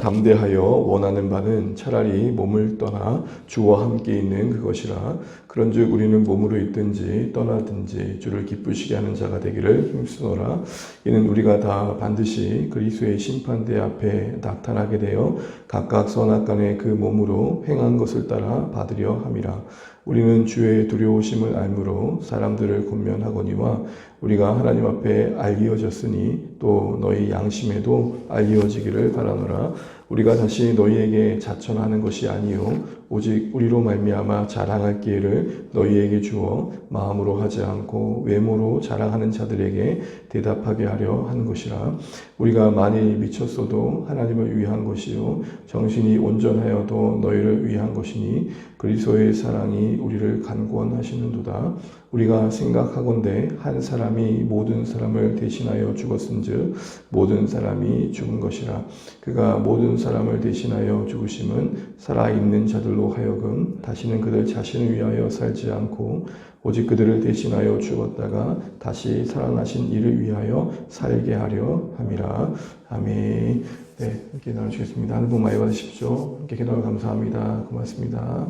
담대하여 원하는 바는 차라리 몸을 떠나 주와 함께 있는 그것이라. 그런즉 우리는 몸으로 있든지 떠나든지 주를 기쁘시게 하는 자가 되기를 힘쓰노라. 이는 우리가 다 반드시 그리스도의 심판대 앞에 나타나게 되어 각각 선악간에 그 몸으로 행한 것을 따라 받으려 함이라. 우리는 주의 두려우심을 알므로 사람들을 권면하거니와 우리가 하나님 앞에 알리어졌으니 또 너희 양심에도 알리어지기를 바라노라. 우리가 다시 너희에게 자천하는 것이 아니요 오직 우리로 말미암아 자랑할 기회를 너희에게 주어 마음으로 하지 않고 외모로 자랑하는 자들에게 대답하게 하려 하는 것이라. 우리가 많이 미쳤어도 하나님을 위한 것이요 정신이 온전하여도 너희를 위한 것이니 그리스도의 사랑이 우리를 간구하시는도다. 우리가 생각하건대 한 사람이 모든 사람을 대신하여 죽었은즉 모든 사람이 죽은 것이라. 그가 모든 사람을 대신하여 죽으심은 살아있는 자들로 하여금 다시는 그들 자신을 위하여 살지 않고 오직 그들을 대신하여 죽었다가 다시 살아나신 이를 위하여 살게 하려 함이라. 아멘. 네, 이렇게 나누시겠습니다. 하늘 복 많이 받으십시오. 이렇게 기도하며 감사합니다. 고맙습니다.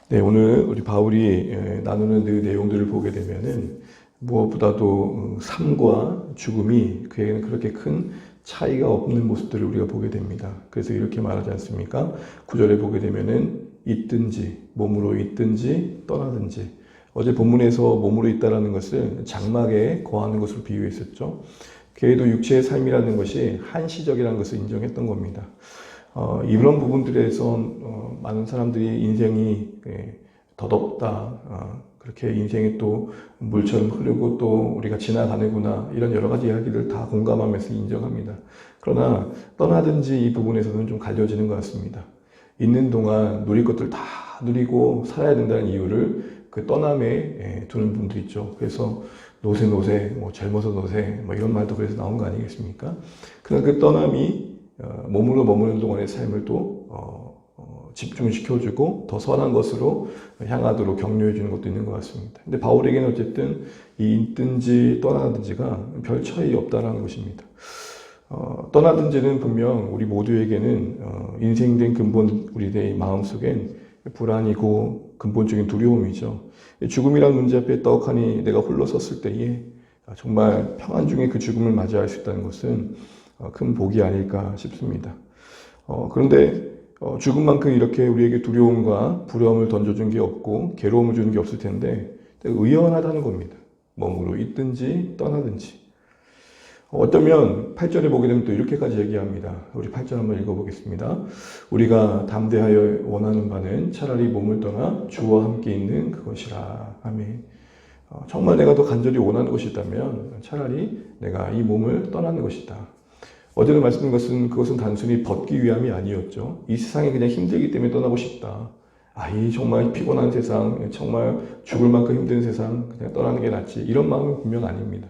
네, 오늘 우리 바울이 나누는 그 내용들을 보게 되면은 무엇보다도 삶과 죽음이 그에게는 그렇게 큰 차이가 없는 모습들을 우리가 보게 됩니다. 그래서 이렇게 말하지 않습니까? 9절에 보게 되면은 있든지 몸으로 있든지 떠나든지. 어제 본문에서 몸으로 있다라는 것을 장막에 거하는 것으로 비유했었죠. 그에도 육체의 삶이라는 것이 한시적이라는 것을 인정했던 겁니다. 이런 부분들에서 많은 사람들이 인생이 덧없다, 그렇게 인생이 또 물처럼 흐르고 또 우리가 지나가는구나, 이런 여러 가지 이야기를 다 공감하면서 인정합니다. 그러나 떠나든지 이 부분에서는 좀 갈려지는 것 같습니다. 있는 동안 누릴 것들 다 누리고 살아야 된다는 이유를 그 떠남에 두는 분들 있죠. 그래서 노세, 뭐 젊어서 노세, 뭐 이런 말도 그래서 나온 거 아니겠습니까? 그러나 그 떠남이 몸으로 머무는 동안의 삶을 또 집중시켜주고 더 선한 것으로 향하도록 격려해 주는 것도 있는 것 같습니다. 근데 바울에게는 어쨌든 이 있든지 떠나든지가 별 차이 없다는 것입니다. 떠나든지는 분명 우리 모두에게는 인생된 근본 우리의 마음속엔 불안이고 근본적인 두려움이죠. 죽음이란 문제 앞에 떡하니 내가 홀로 섰을 때에 정말 평안 중에 그 죽음을 맞이할 수 있다는 것은 큰 복이 아닐까 싶습니다. 그런데 죽음만큼 이렇게 우리에게 두려움과 부러움을 던져준 게 없고 괴로움을 주는 게 없을 텐데 의연하다는 겁니다. 몸으로 있든지 떠나든지. 어쩌면 8절에 보게 되면 또 이렇게까지 얘기합니다. 우리 8절 한번 읽어보겠습니다. 우리가 담대하여 원하는 바는 차라리 몸을 떠나 주와 함께 있는 그것이라. 아멘. 정말 내가 더 간절히 원하는 것이 있다면 차라리 내가 이 몸을 떠나는 것이다. 어제도 말씀드린 것은 그것은 단순히 벗기 위함이 아니었죠. 이 세상이 그냥 힘들기 때문에 떠나고 싶다. 이 정말 피곤한 세상, 정말 죽을 만큼 힘든 세상 그냥 떠나는 게 낫지. 이런 마음은 분명 아닙니다.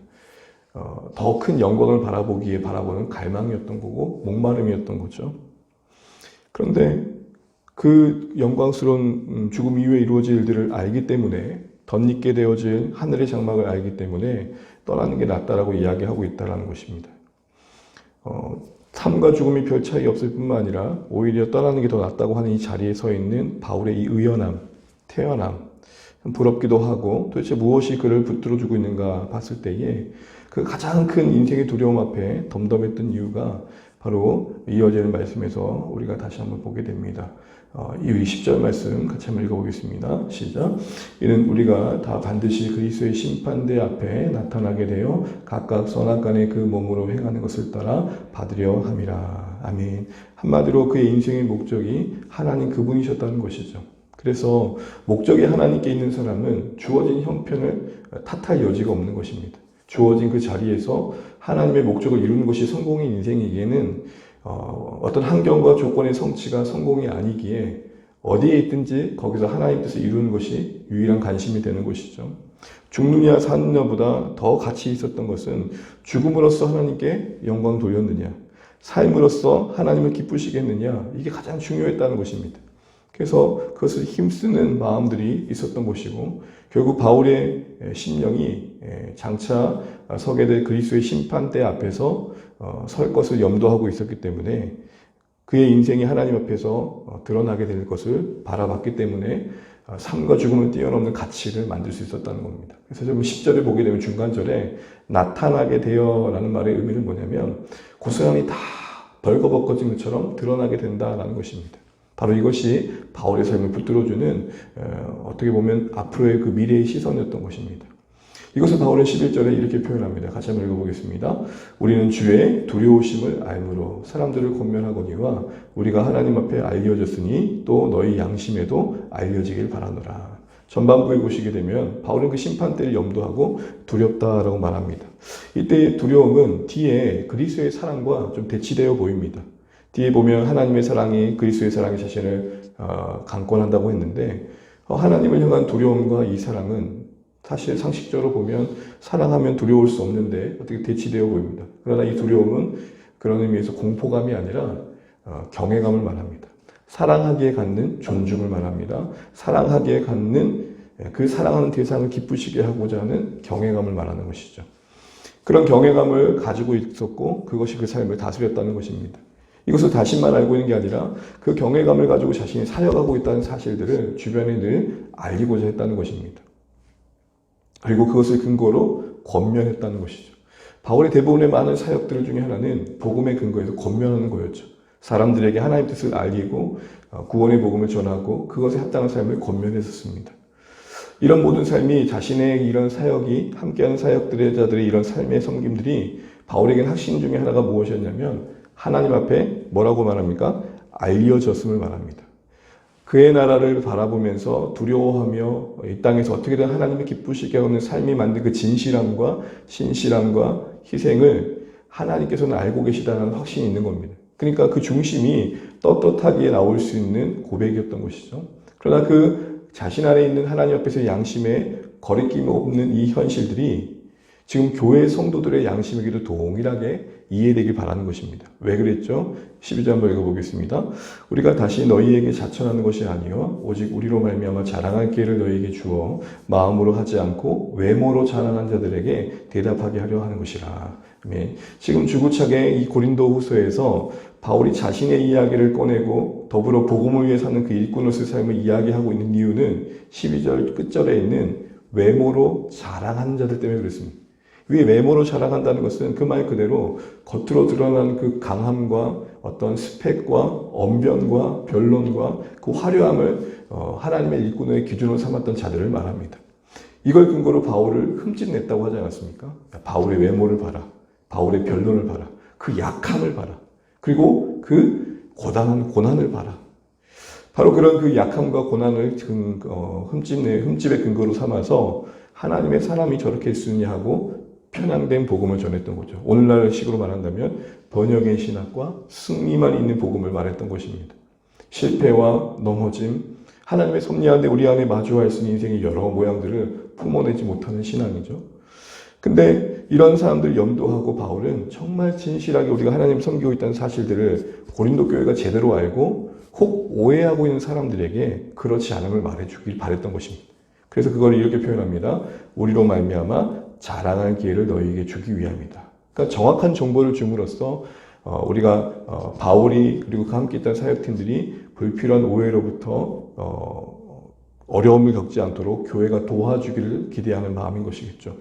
더 큰 영광을 바라보기에 바라보는 갈망이었던 거고 목마름이었던 거죠. 그런데 그 영광스러운 죽음 이후에 이루어질 일들을 알기 때문에 덧입게 되어질 하늘의 장막을 알기 때문에 떠나는 게 낫다라고 이야기하고 있다는 것입니다. 삶과 죽음이 별 차이 없을 뿐만 아니라 오히려 떠나는 게 더 낫다고 하는 이 자리에 서 있는 바울의 이 의연함, 태연함, 부럽기도 하고 도대체 무엇이 그를 붙들어주고 있는가 봤을 때에 그 가장 큰 인생의 두려움 앞에 덤덤했던 이유가 바로 이어지는 말씀에서 우리가 다시 한번 보게 됩니다. 이 10절 말씀 같이 한번 읽어보겠습니다. 시작. 이는 우리가 다 반드시 그리스도의 심판대 앞에 나타나게 되어 각각 선악간에 그 몸으로 행하는 것을 따라 받으려 함이라. 아멘. 한마디로 그의 인생의 목적이 하나님 그분이셨다는 것이죠. 그래서 목적이 하나님께 있는 사람은 주어진 형편을 탓할 여지가 없는 것입니다. 주어진 그 자리에서 하나님의 목적을 이루는 것이 성공인 인생에게는 어떤 환경과 조건의 성취가 성공이 아니기에 어디에 있든지 거기서 하나님 뜻을 이루는 것이 유일한 관심이 되는 것이죠. 죽느냐 사느냐보다 더 가치 있었던 것은 죽음으로써 하나님께 영광 돌렸느냐, 삶으로써 하나님을 기쁘시게 했느냐, 이게 가장 중요했다는 것입니다. 그래서 그것을 힘쓰는 마음들이 있었던 것이고 결국 바울의 심령이 장차 서게 될 그리스도의 심판대 앞에서 설 것을 염두하고 있었기 때문에 그의 인생이 하나님 앞에서 드러나게 될 것을 바라봤기 때문에 삶과 죽음을 뛰어넘는 가치를 만들 수 있었다는 겁니다. 그래서 좀 10절에 보게 되면 중간절에 나타나게 되어라는 말의 의미는 뭐냐면 그 사람이 다 벌거벗겨진 것처럼 드러나게 된다라는 것입니다. 바로 이것이 바울의 삶을 붙들어주는 어떻게 보면 앞으로의 그 미래의 시선이었던 것입니다. 이것을 바울은 11절에 이렇게 표현합니다. 같이 한번 읽어보겠습니다. 우리는 주의 두려우심을 알므로 사람들을 권면하거니와 우리가 하나님 앞에 알려졌으니 또 너희 양심에도 알려지길 바라노라. 전반부에 보시게 되면 바울은 그 심판대를 염두하고 두렵다라고 말합니다. 이때의 두려움은 뒤에 그리스도의 사랑과 좀 대치되어 보입니다. 뒤에 보면 하나님의 사랑이 그리스도의 사랑이 자신을 강권한다고 했는데 하나님을 향한 두려움과 이 사랑은 사실 상식적으로 보면 사랑하면 두려울 수 없는데 어떻게 대치되어 보입니다. 그러나 이 두려움은 그런 의미에서 공포감이 아니라 경외감을 말합니다. 사랑하기에 갖는 존중을 말합니다. 사랑하기에 갖는 그 사랑하는 대상을 기쁘시게 하고자 하는 경외감을 말하는 것이죠. 그런 경외감을 가지고 있었고 그것이 그 삶을 다스렸다는 것입니다. 이것을 자신만 알고 있는 게 아니라 그 경외감을 가지고 자신이 사역하고 있다는 사실들을 주변에 늘 알리고자 했다는 것입니다. 그리고 그것을 근거로 권면했다는 것이죠. 바울의 대부분의 많은 사역들 중에 하나는 복음의 근거에서 권면하는 거였죠. 사람들에게 하나님의 뜻을 알리고 구원의 복음을 전하고 그것에 합당한 삶을 권면했었습니다. 이런 모든 삶이 자신의 이런 사역이 함께하는 사역들의 자들의 이런 삶의 섬김들이 바울에게는 확신 중에 하나가 무엇이었냐면 하나님 앞에 뭐라고 말합니까? 알려졌음을 말합니다. 그의 나라를 바라보면서 두려워하며 이 땅에서 어떻게든 하나님을 기쁘시게 하는 삶이 만든 그 진실함과 신실함과 희생을 하나님께서는 알고 계시다는 확신이 있는 겁니다. 그러니까 그 중심이 떳떳하게 나올 수 있는 고백이었던 것이죠. 그러나 그 자신 안에 있는 하나님 앞에서 양심에 거리낌 없는 이 현실들이 지금 교회 성도들의 양심에게도 동일하게 이해되길 바라는 것입니다. 왜 그랬죠? 12절 한번 읽어보겠습니다. 우리가 다시 너희에게 자천하는 것이 아니요 오직 우리로 말미암아 자랑할 기회를 너희에게 주어 마음으로 하지 않고 외모로 자랑한 자들에게 대답하게 하려 하는 것이라. 지금 주구차게 이 고린도 후서에서 바울이 자신의 이야기를 꺼내고 더불어 복음을 위해 사는 그 일꾼으로서의 삶을 이야기하고 있는 이유는 12절 끝절에 있는 외모로 자랑하는 자들 때문에 그렇습니다. 위 외모로 자랑한다는 것은 그 말 그대로 겉으로 드러난 그 강함과 어떤 스펙과 언변과 변론과 그 화려함을 하나님의 일꾼의 기준으로 삼았던 자들을 말합니다. 이걸 근거로 바울을 흠집냈다고 하지 않았습니까? 바울의 외모를 봐라. 바울의 변론을 봐라. 그 약함을 봐라. 그리고 그 고난을 봐라. 바로 그런 그 약함과 고난을 흠집의 근거로 삼아서 하나님의 사람이 저렇게 했으냐 하고 편향된 복음을 전했던 거죠. 오늘날 식으로 말한다면 번역의 신학과 승리만 있는 복음을 말했던 것입니다. 실패와 넘어짐, 하나님의 섭리하는데 우리 안에 마주할 수 있는 인생의 여러 모양들을 품어내지 못하는 신앙이죠. 근데 이런 사람들 염두하고 바울은 정말 진실하게 우리가 하나님 섬기고 있다는 사실들을 고린도 교회가 제대로 알고 혹 오해하고 있는 사람들에게 그렇지 않음을 말해주길 바랬던 것입니다. 그래서 그걸 이렇게 표현합니다. 우리로 말미암아 자랑할 기회를 너희에게 주기 위함이다. 그러니까 정확한 정보를 줌으로써 우리가 바울이 그리고 그 함께 있던 사역팀들이 불필요한 오해로부터 어려움을 겪지 않도록 교회가 도와주기를 기대하는 마음인 것이겠죠.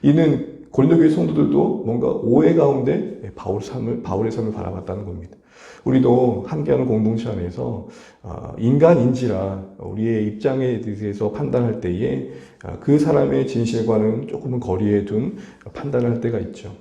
이는 고린도 교회 성도들도 뭔가 오해 가운데 바울의 삶을 바라봤다는 겁니다. 우리도 함께하는 공동체 안에서 인간인지라 우리의 입장에 대해서 판단할 때에 그 사람의 진실과는 조금은 거리에 둔 판단을 할 때가 있죠.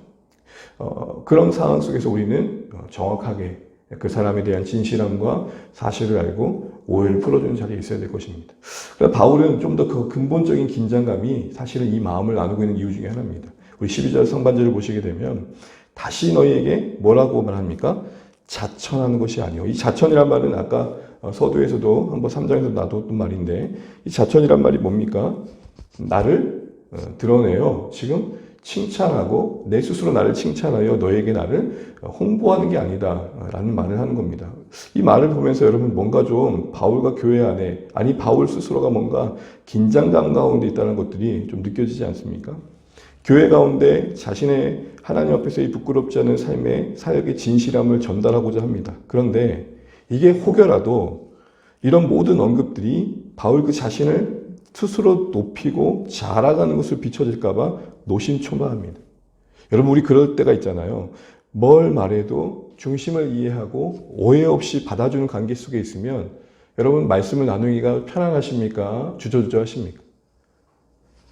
그런 상황 속에서 우리는 정확하게 그 사람에 대한 진실함과 사실을 알고 오해를 풀어주는 자리에 있어야 될 것입니다. 그러나 바울은 좀 더 그 근본적인 긴장감이 사실은 이 마음을 나누고 있는 이유 중에 하나입니다. 우리 12절 상반절을 보시게 되면 다시 너희에게 뭐라고 말합니까? 자천하는 것이 아니요. 이 자천이란 말은 아까 서두에서도 한번 3장에서 놔뒀던 말인데 이 자천이란 말이 뭡니까? 나를 드러내요. 지금 칭찬하고 내 스스로 나를 칭찬하여 너에게 나를 홍보하는 게 아니다 라는 말을 하는 겁니다. 이 말을 보면서 여러분 뭔가 좀 바울과 교회 안에 바울 스스로가 뭔가 긴장감 가운데 있다는 것들이 좀 느껴지지 않습니까? 교회 가운데 자신의 하나님 앞에서 이 부끄럽지 않은 삶의 사역의 진실함을 전달하고자 합니다. 그런데 이게 혹여라도 이런 모든 언급들이 바울 그 자신을 스스로 높이고 자라가는 것을 비춰질까봐 노심초마합니다. 여러분, 우리 그럴 때가 있잖아요. 뭘 말해도 중심을 이해하고 오해 없이 받아주는 관계 속에 있으면 여러분, 말씀을 나누기가 편안하십니까? 주저주저하십니까?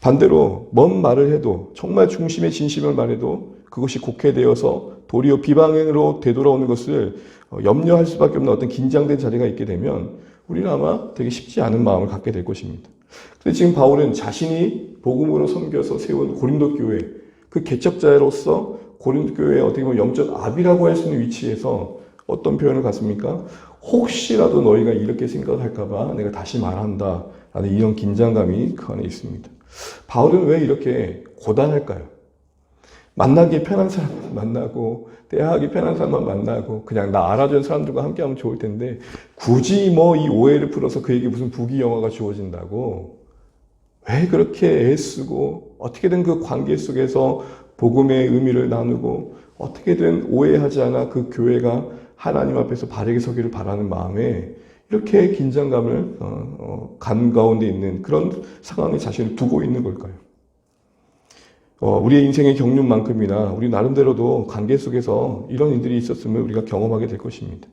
반대로 뭔 말을 해도 정말 중심의 진심을 말해도 그것이 곡해되어서 도리어 비방으로 되돌아오는 것을 염려할 수밖에 없는 어떤 긴장된 자리가 있게 되면 우리는 아마 되게 쉽지 않은 마음을 갖게 될 것입니다. 근데 지금 바울은 자신이 복음으로 섬겨서 세운 고린도 교회, 그 개척자로서 고린도 교회의 어떻게 보면 영적 아비라고 할 수 있는 위치에서 어떤 표현을 갖습니까? 혹시라도 너희가 이렇게 생각할까봐 내가 다시 말한다 라는 이런 긴장감이 그 안에 있습니다. 바울은 왜 이렇게 고단할까요? 만나기 편한 사람만 만나고 대화하기 편한 사람만 만나고 그냥 나 알아주는 사람들과 함께하면 좋을 텐데 굳이 뭐 이 오해를 풀어서 그에게 무슨 부귀영화가 주어진다고 왜 그렇게 애쓰고 어떻게든 그 관계 속에서 복음의 의미를 나누고 어떻게든 오해하지 않아 그 교회가 하나님 앞에서 바르게 서기를 바라는 마음에 이렇게 긴장감을 간 가운데 있는 그런 상황에 자신을 두고 있는 걸까요? 우리의 인생의 경륜만큼이나 우리 나름대로도 관계 속에서 이런 일들이 있었으면 우리가 경험하게 될 것입니다.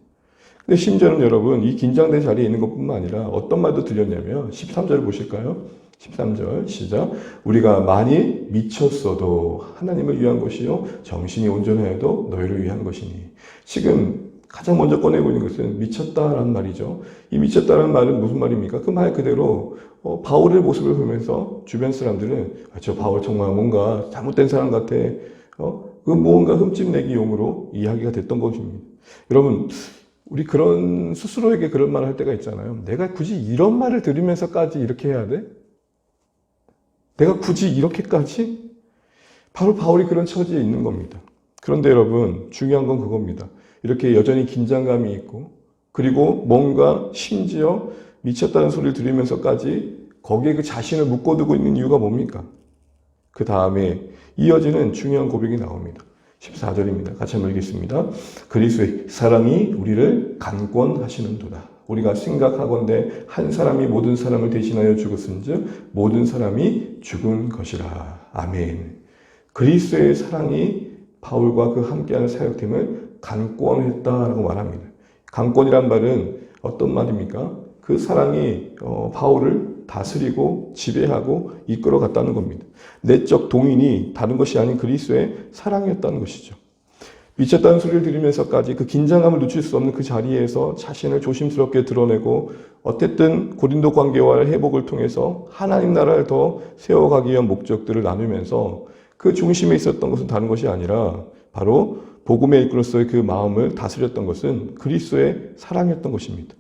근데 심지어는 여러분, 이 긴장된 자리에 있는 것뿐만 아니라 어떤 말도 들렸냐면 13절 보실까요? 13절 시작. 우리가 많이 미쳤어도 하나님을 위한 것이요 정신이 온전하여도 너희를 위한 것이니. 지금 가장 먼저 꺼내고 있는 것은 미쳤다라는 말이죠. 이 미쳤다라는 말은 무슨 말입니까? 그 말 그대로 바울의 모습을 보면서 주변 사람들은 저 바울 정말 뭔가 잘못된 사람 같아. 그 뭔가 흠집내기 용으로 이야기가 됐던 것입니다. 여러분, 우리 그런 스스로에게 그런 말을 할 때가 있잖아요. 내가 굳이 이런 말을 들으면서까지 이렇게 해야 돼? 내가 굳이 이렇게까지? 바로 바울이 그런 처지에 있는 겁니다. 그런데 여러분, 중요한 건 그겁니다. 이렇게 여전히 긴장감이 있고 그리고 뭔가 심지어 미쳤다는 소리를 들으면서까지 거기에 그 자신을 묶어두고 있는 이유가 뭡니까? 그 다음에 이어지는 중요한 고백이 나옵니다. 14절입니다. 같이 한번 읽겠습니다. 그리스도의 사랑이 우리를 강권하시는도다. 우리가 생각하건대 한 사람이 모든 사람을 대신하여 죽었은즉 모든 사람이 죽은 것이라. 아멘. 그리스도의 사랑이 바울과 그 함께하는 사역팀을 강권했다라고 말합니다. 강권이란 말은 어떤 말입니까? 그 사랑이 바울을 다스리고 지배하고 이끌어갔다는 겁니다. 내적 동인이 다른 것이 아닌 그리스도의 사랑이었다는 것이죠. 미쳤다는 소리를 들으면서까지 그 긴장감을 늦출 수 없는 그 자리에서 자신을 조심스럽게 드러내고 어쨌든 고린도 관계와의 회복을 통해서 하나님 나라를 더 세워가기 위한 목적들을 나누면서 그 중심에 있었던 것은 다른 것이 아니라 바로 복음의 일꾼으로서의 그 마음을 다스렸던 것은 그리스도의 사랑이었던 것입니다.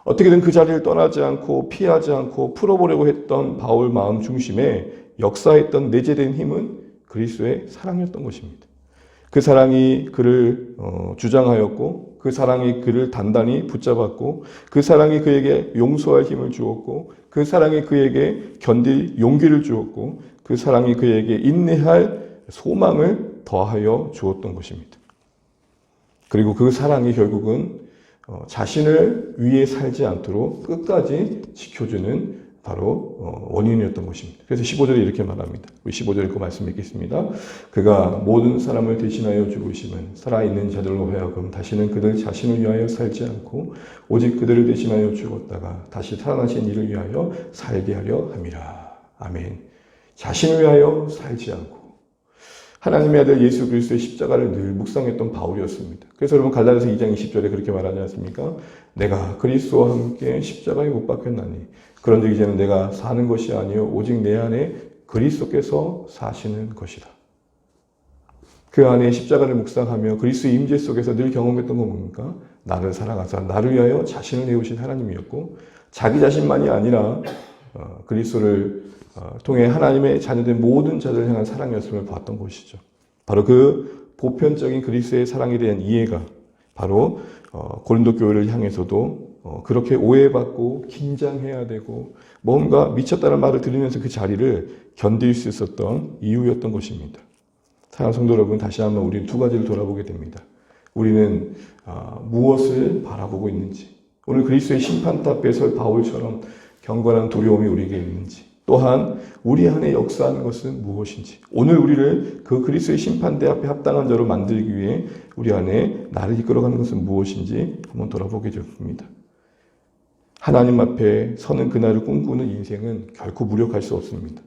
어떻게든 그 자리를 떠나지 않고 피하지 않고 풀어보려고 했던 바울 마음 중심에 역사했던 내재된 힘은 그리스도의 사랑이었던 것입니다. 그 사랑이 그를 주장하였고 그 사랑이 그를 단단히 붙잡았고 그 사랑이 그에게 용서할 힘을 주었고 그 사랑이 그에게 견딜 용기를 주었고 그 사랑이 그에게 인내할 소망을 더하여 주었던 것입니다. 그리고 그 사랑이 결국은 자신을 위해 살지 않도록 끝까지 지켜주는 바로 원인이었던 것입니다. 그래서 15절에 이렇게 말합니다. 우리 15절 읽고 말씀 읽겠습니다. 그가 모든 사람을 대신하여 죽으심은 살아있는 자들로 하여금 다시는 그들 자신을 위하여 살지 않고 오직 그들을 대신하여 죽었다가 다시 살아나신 이를 위하여 살게 하려 함이라. 아멘. 자신을 위하여 살지 않고 하나님의 아들 예수 그리스도의 십자가를 늘 묵상했던 바울이었습니다. 그래서 여러분 갈라디아서 2장 20절에 그렇게 말하지 않습니까? 내가 그리스도와 함께 십자가에 못 박혔나니 그런즉 이제는 내가 사는 것이 아니요 오직 내 안에 그리스도께서 사시는 것이다. 그 안에 십자가를 묵상하며 그리스도의 임재 속에서 늘 경험했던 건 뭡니까? 나를 사랑하사 나를 위하여 자신을 내오신 하나님이었고 자기 자신만이 아니라 그리스도를 통해 하나님의 자녀된 모든 자들을 향한 사랑이었음을 봤던 것이죠. 바로 그 보편적인 그리스도의 사랑에 대한 이해가 바로 고린도 교회를 향해서도 그렇게 오해받고 긴장해야 되고 뭔가 미쳤다는 말을 들으면서 그 자리를 견딜 수 있었던 이유였던 것입니다. 사랑하는 성도 여러분, 다시 한번 우리는 두 가지를 돌아보게 됩니다. 우리는 무엇을 바라보고 있는지, 오늘 그리스도의 심판대 앞에 설 바울처럼 경건한 두려움이 우리에게 있는지, 또한 우리 안에 역사하는 것은 무엇인지, 오늘 우리를 그 그리스도의 심판대 앞에 합당한 자로 만들기 위해 우리 안에 나를 이끌어가는 것은 무엇인지 한번 돌아보게 됩니다. 하나님 앞에 서는 그날을 꿈꾸는 인생은 결코 무력할 수 없습니다.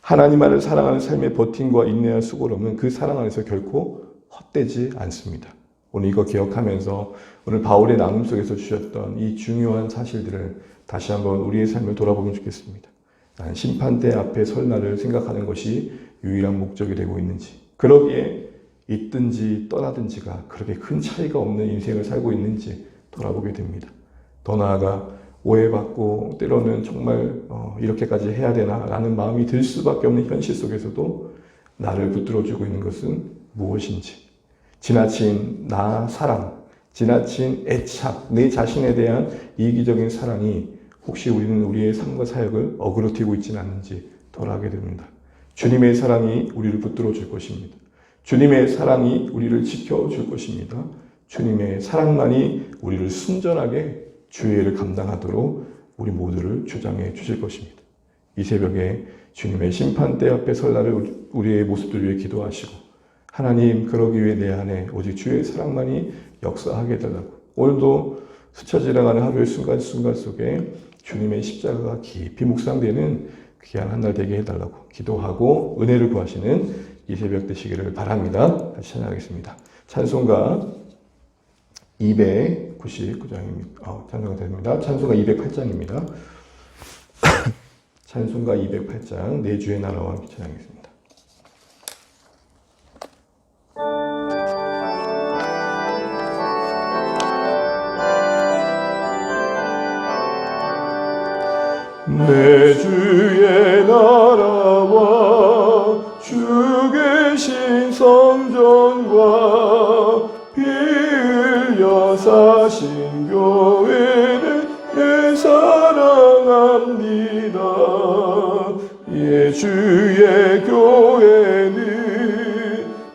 하나님만을 사랑하는 삶의 버팀과 인내와 수고로는 그 사랑 안에서 결코 헛되지 않습니다. 오늘 이거 기억하면서 오늘 바울의 나눔 속에서 주셨던 이 중요한 사실들을 다시 한번 우리의 삶을 돌아보면 좋겠습니다. 난 심판대 앞에 설 날을 생각하는 것이 유일한 목적이 되고 있는지, 그러기에 있든지 떠나든지가 그렇게 큰 차이가 없는 인생을 살고 있는지 돌아보게 됩니다. 더 나아가 오해받고 때로는 정말 이렇게까지 해야 되나 라는 마음이 들 수밖에 없는 현실 속에서도 나를 붙들어주고 있는 것은 무엇인지, 지나친 나 사랑, 지나친 애착, 내 자신에 대한 이기적인 사랑이 혹시 우리는 우리의 삶과 사역을 어그러뜨리고 있지는 않는지 돌아보게 됩니다. 주님의 사랑이 우리를 붙들어 줄 것입니다. 주님의 사랑이 우리를 지켜줄 것입니다. 주님의 사랑만이 우리를 순전하게 주의 일을 감당하도록 우리 모두를 주장해 주실 것입니다. 이 새벽에 주님의 심판대 앞에 설 날을 우리의 모습들 위해 기도하시고, 하나님, 그러기 위해 내 안에 오직 주의 사랑만이 역사하게 해달라고, 오늘도 스쳐 지나가는 하루의 순간순간 속에 주님의 십자가가 깊이 묵상되는 귀한 한 날 되게 해달라고 기도하고 은혜를 구하시는 이 새벽 되시기를 바랍니다. 다시 찬양하겠습니다. 찬송가 299장입니다. 찬송가 됩니다. 찬송가 208장입니다. 찬송가 208장 내 주의 나라와 함께 찬양하겠습니다. 내 주의 나라와 주 계신 성전과 피 흘려 사신 교회를 내 사랑합니다. 예, 주의 교회는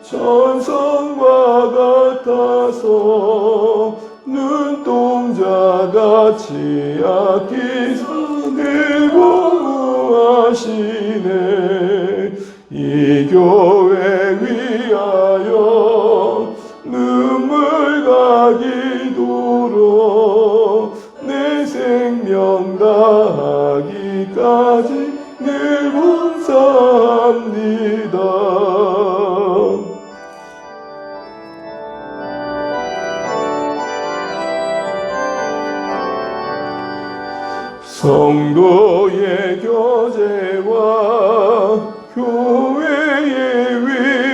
천성과 같아서 눈동자같이 아끼사 늘 보호하시네. 이 교회 위하여 눈물과 기도로 내 생명 다하기까지 늘 봉사합니다. 성도의 교제와 교회의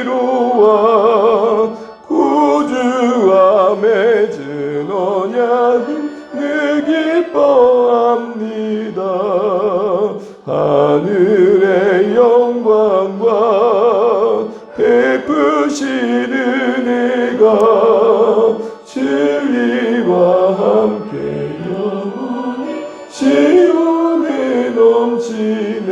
위로와 구주와 맺은 언약을 늘 기뻐합니다. 하늘의 영광과 베푸신 은혜가 진리와 함께 영원히 시온에 넘치네.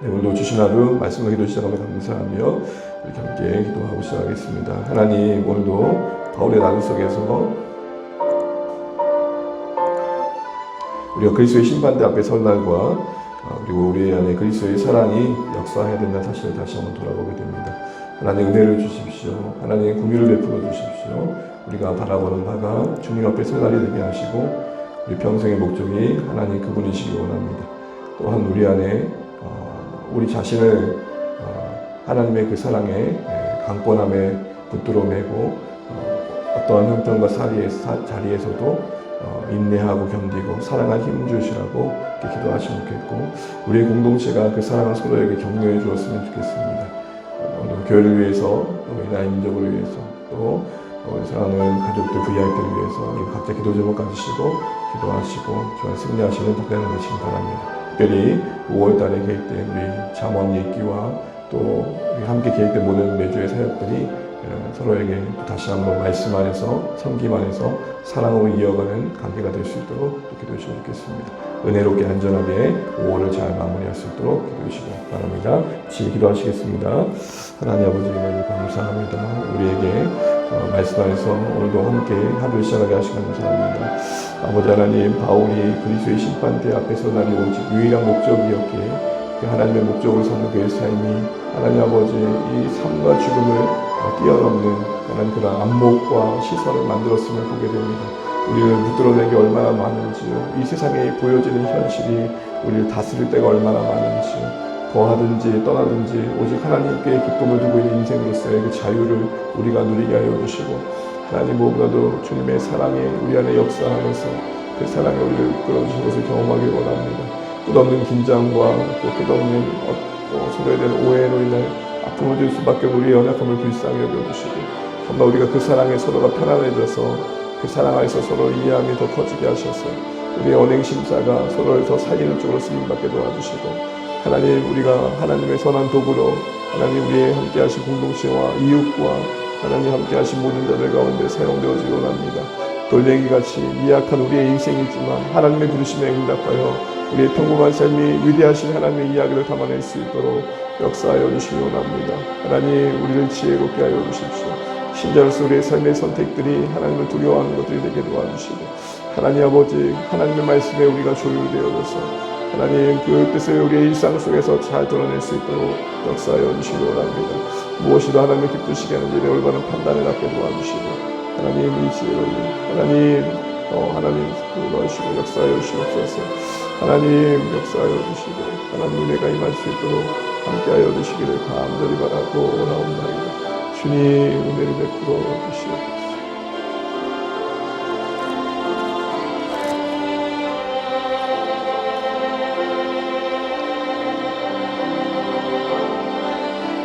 네, 오늘도 주신 하루 말씀과 기도 시작하며 감사하며 이렇게 함께 기도하고 시작하겠습니다. 하나님, 오늘도 바울의 나눔 속에서 우리가 그리스도의 심판대 앞에 설 날과 그리고 우리 안에 그리스도의 사랑이 역사해야 된다는 사실을 다시 한번 돌아보게 됩니다. 하나님, 은혜를 주십시오. 하나님, 긍휼을 베풀어 주십시오. 우리가 바라보는 바가 주님 앞에 설 날이 되게 하시고 우리 평생의 목적이 하나님 그분이시기 원합니다. 또한 우리 안에 우리 자신을 하나님의 그 사랑에 강권함에 붙들어 매고 어떠한 형편과 자리에서도 인내하고 견디고 사랑할 힘 주시라고 이렇게 기도하시면 좋겠고, 우리의 공동체가 그 사랑을 서로에게 격려해 주었으면 좋겠습니다. 오늘 교회를 위해서, 또 우리 나의 민족을 위해서, 또 우리 사랑하는 가족들, VIP를 위해서 각자 기도 제목 가지시고 기도하시고 주와 승리하시는 답변을 내시기 바랍니다. 특별히 5월달에 계획된 우리 잠언 읽기와 또 함께 계획된 모든 매주의 사역들이 서로에게 다시 한번 말씀 안에서 섬김 안에서 사랑으로 이어가는 관계가 될 수 있도록 기도해주시면 좋겠습니다. 은혜롭게 안전하게 5월을 잘 마무리할 수 있도록 기도해주시기 바랍니다. 같이 기도하시겠습니다. 하나님 아버지 은혜를 감사합니다. 우리에게 말씀 안에서 오늘도 함께 하루를 시작하게 하시기 감사합니다. 아버지 하나님, 바울이 그리스도의 심판대 앞에 서다니 오직 유일한 목적이었기에 그 하나님의 목적을 삼는 그의 삶이 하나님 아버지 이 삶과 죽음을 뛰어넘는 하나님 그런 안목과 시선을 만들었음을 보게 됩니다. 우리를 붙들어낸 게 얼마나 많은지요. 이 세상에 보여지는 현실이 우리를 다스릴 때가 얼마나 많은지요. 거하든지 떠나든지 오직 하나님께 기쁨을 두고 있는 인생으로서의 그 자유를 우리가 누리게 하여 주시고 하나님 무엇보다도 주님의 사랑에 우리 안에 역사하면서 그 사랑에 우리를 이끌어주신 것을 경험하길 원합니다. 끝없는 긴장과 또 끝없는 서로에 대한 오해로 인해 아픔을 줄 수밖에 우리의 연약함을 불쌍히 여겨주시고 정말 우리가 그 사랑에 서로가 편안해져서 그 사랑 안에서 서로 이해함이 더 커지게 하셔서 우리의 언행심사가 서로를 더 살리는 쪽으로 쓰임받게 도와주시고 하나님 우리가 하나님의 선한 도구로 하나님 우리의 함께하신 공동체와 이웃과 하나님 함께하신 모든 자들 가운데 사용되어지기 원합니다. 돌멩이같이 미약한 우리의 인생이지만 하나님의 부르심에 응답하여 우리의 평범한 삶이 위대하신 하나님의 이야기를 담아낼 수 있도록 역사하여 주시기 원합니다. 하나님 우리를 지혜롭게 하여 주십시오. 신자로서 우리의 삶의 선택들이 하나님을 두려워하는 것들이 되게 도와주시고 하나님 아버지 하나님의 말씀에 우리가 조율되어져서 하나님 그 뜻을 우리의 일상 속에서 잘 드러낼 수 있도록 역사하여 주시기 원합니다. 무엇이도 하나님을 기쁘시게 하는 일에 올바른 판단을 갖게 도와주시고 하나님 이 지혜를 하나님 도와주시고 역사하여 주시옵소서. 하나님 역사하여 주시고 하나님 은혜가 임할 수 있도록 함께하여 주시기를 간절히 바라고 원하옵나이다. 주님 은혜를 베풀어 주시옵소서.